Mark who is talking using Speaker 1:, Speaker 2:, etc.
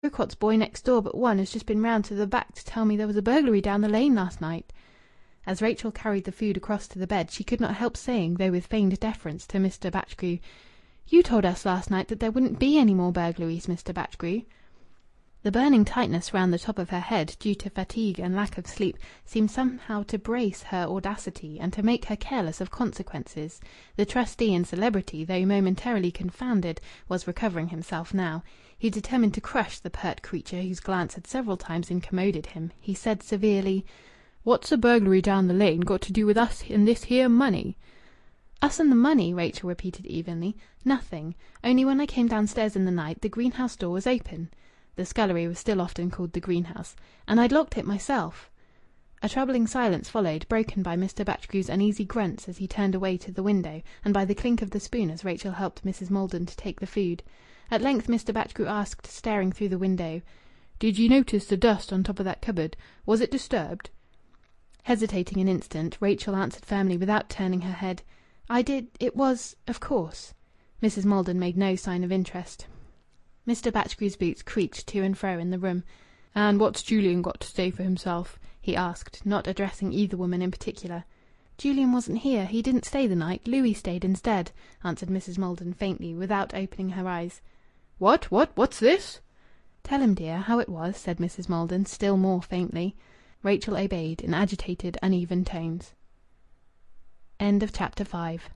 Speaker 1: Urquhart's boy next door but one has just been round to the back to tell me there was a burglary down the lane last night." As Rachel carried the food across to the bed, she could not help saying, though with feigned deference, to Mr. Batchgrew, "You told us last night that there wouldn't be any more burglaries, Mr. Batchgrew." The burning tightness round the top of her head, due to fatigue and lack of sleep, seemed somehow to brace her audacity and to make her careless of consequences. The trustee in celebrity, though momentarily confounded, was recovering himself now. He determined to crush the pert creature whose glance had several times incommoded him. He said severely, "What's a burglary down the lane got to do with us and this here money?" "Us and the money?" Rachel repeated evenly. "Nothing. Only when I came downstairs in the night the greenhouse door was open." The scullery was still often called the greenhouse. "And I'd locked it myself." A troubling silence followed, broken by Mr. Batchgrew's uneasy grunts as he turned away to the window, and by the clink of the spoon as Rachel helped Mrs. Maldon to take the food. At length Mr. Batchgrew asked, staring through the window, "Did you notice the dust on top of that cupboard? Was it disturbed?" Hesitating an instant, Rachel answered firmly, without turning her head, "I did. It was... of course." Mrs. Maldon made no sign of interest. Mr. Batchgrew's boots creaked to and fro in the room. "And what's Julian got to say for himself?" he asked, not addressing either woman in particular. "Julian wasn't here. He didn't stay the night. Louis stayed instead," answered Mrs. Maldon faintly, without opening her eyes. "What? What's this?" "Tell him, dear, how it was," said Mrs. Maldon, still more faintly. Rachel obeyed in agitated, uneven tones. End of chapter 5.